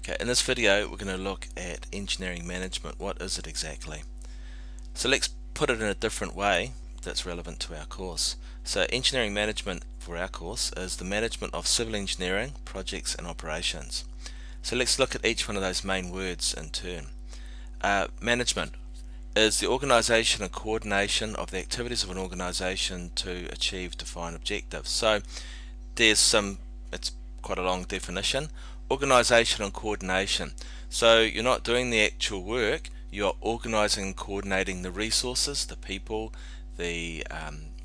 Okay, in this video we're going to look at engineering management. What is it exactly? So let's put it in a different way that's relevant to our course. So engineering management for our course is the management of civil engineering, projects and operations. So let's look at each one of those main words in turn. Management is the organisation and coordination of the activities of an organisation to achieve defined objectives. So it's quite a long definition. Organisation and coordination. So you're not doing the actual work, you're organising and coordinating the resources, the people, the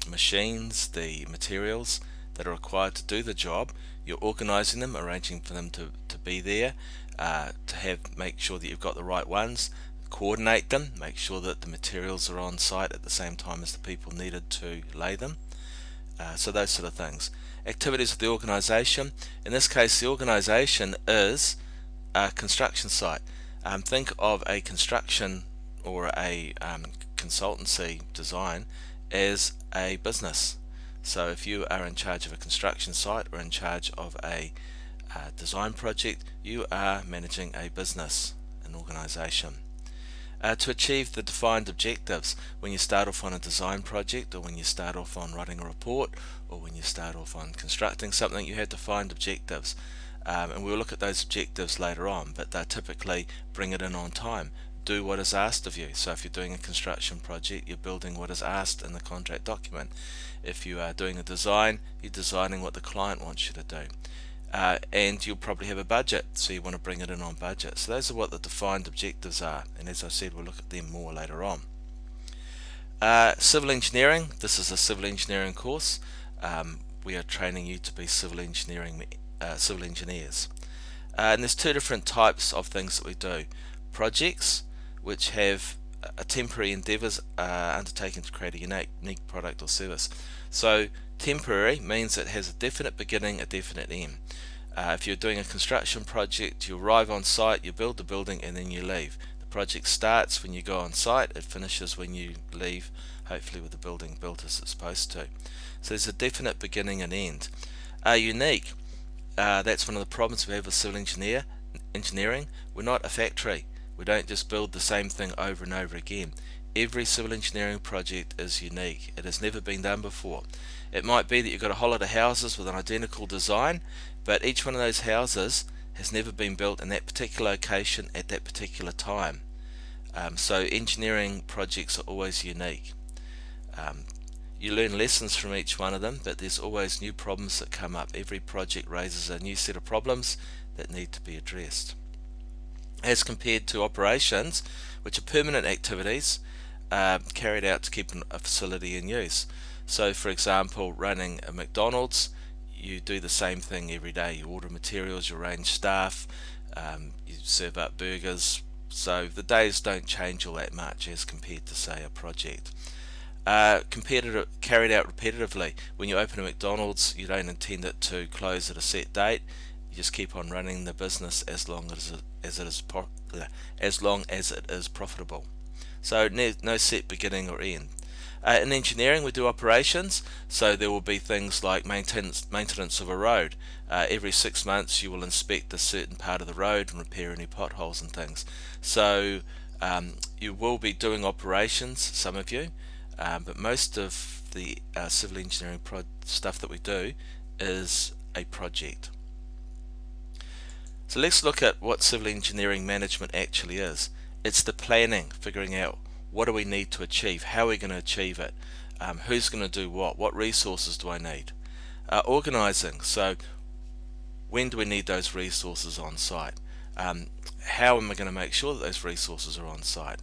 machines, the materials that are required to do the job. You're organising them, arranging for them to be there, make sure that you've got the right ones, coordinate them, make sure that the materials are on site at the same time as the people needed to lay them. So those sort of things. Activities of the organisation. In this case, the organisation is a construction site. Think of a construction or a consultancy design as a business. So if you are in charge of a construction site or in charge of a design project, you are managing a business, an organisation. To achieve the defined objectives, when you start off on a design project, or when you start off on writing a report, or when you start off on constructing something, you have defined objectives. And we'll look at those objectives later on, but they typically bring it in on time. Do what is asked of you. So if you're doing a construction project, you're building what is asked in the contract document. If you are doing a design, you're designing what the client wants you to do. And you'll probably have a budget, so you want to bring it in on budget. So those are what the defined objectives are, and as I said, we'll look at them more later on. Civil engineering. This is a civil engineering course. We are training you to be civil engineers. And there's two different types of things that we do. Projects, which have a temporary endeavours undertaken to create a unique product or service. So temporary means it has a definite beginning, a definite end. If you're doing a construction project, you arrive on site, you build the building, and then you leave. The project starts when you go on site, it finishes when you leave, hopefully with the building built as it's supposed to. So there's a definite beginning and end. Unique, that's one of the problems we have with civil engineering. We're not a factory. We don't just build the same thing over and over again. Every civil engineering project is unique. It has never been done before. It might be that you've got a whole lot of houses with an identical design, but each one of those houses has never been built in that particular location at that particular time. So engineering projects are always unique. You learn lessons from each one of them, but there's always new problems that come up. Every project raises a new set of problems that need to be addressed. As compared to operations, which are permanent activities carried out to keep a facility in use. So for example, running a McDonald's, you do the same thing every day. You order materials, you arrange staff, you serve up burgers, so the days don't change all that much as compared to, say, a project. Carried out repetitively. When you open a McDonald's, you don't intend it to close at a set date. You just keep on running the business as long as it is profitable. So no set beginning or end. In engineering, we do operations, so there will be things like maintenance of a road. Every 6 months you will inspect a certain part of the road and repair any potholes and things. So you will be doing operations, some of you, but most of the civil engineering stuff that we do is a project. So let's look at what civil engineering management actually is. It's the planning, figuring out what do we need to achieve, how are we going to achieve it, who's going to do what resources do I need. Organising, so when do we need those resources on site, how am I going to make sure that those resources are on site.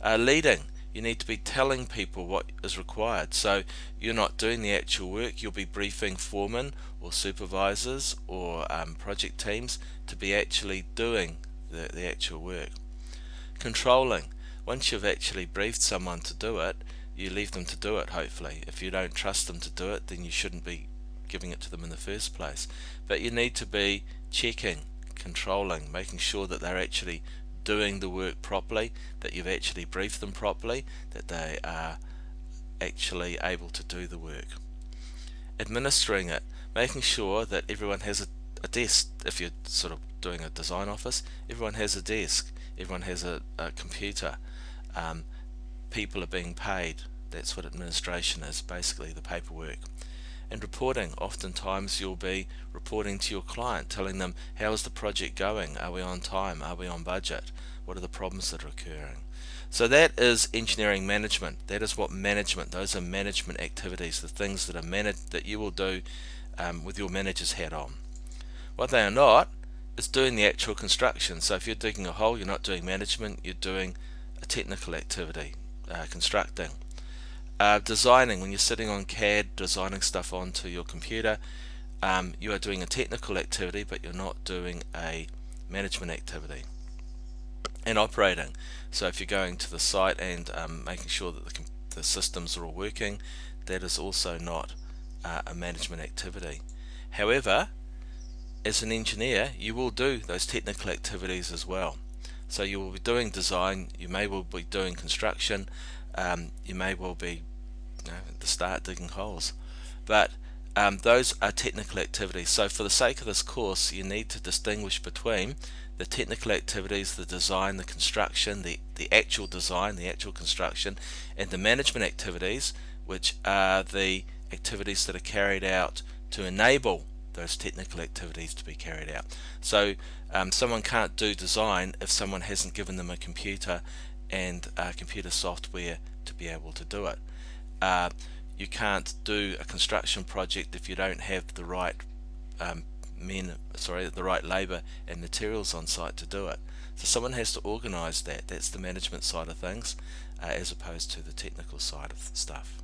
Leading, you need to be telling people what is required, so you're not doing the actual work, you'll be briefing foremen or supervisors or project teams to be actually doing the actual work. Controlling, once you've actually briefed someone to do it, you leave them to do it, hopefully. If you don't trust them to do it, then you shouldn't be giving it to them in the first place. But you need to be checking, controlling, making sure that they're actually doing the work properly, that you've actually briefed them properly, that they are actually able to do the work. Administering it, making sure that everyone has a desk, if you're sort of doing a design office, everyone has a desk, everyone has a computer, people are being paid. That's what administration is, basically the paperwork. And reporting, oftentimes you'll be reporting to your client, telling them how is the project going, are we on time, are we on budget, what are the problems that are occurring. So that is engineering management. That is what management, those are management activities, the things that are managed, that you will do with your manager's hat on. What they are not is doing the actual construction. So if you're digging a hole, you're not doing management, you're doing a technical activity, constructing. Designing, when you're sitting on CAD designing stuff onto your computer, you are doing a technical activity, but you're not doing a management activity. And operating, so if you're going to the site and making sure that the systems are all working, that is also not a management activity. However, as an engineer, you will do those technical activities as well. So you will be doing design, you may well be doing construction, you may well be at the start digging holes, but those are technical activities. So for the sake of this course, you need to distinguish between the technical activities, the design, the construction, the actual design, the actual construction, and the management activities, which are the activities that are carried out to enable those technical activities to be carried out. So someone can't do design if someone hasn't given them a computer and computer software to be able to do it. You can't do a construction project if you don't have the right the right labour and materials on site to do it. So someone has to organise that. That's the management side of things, as opposed to the technical side of stuff.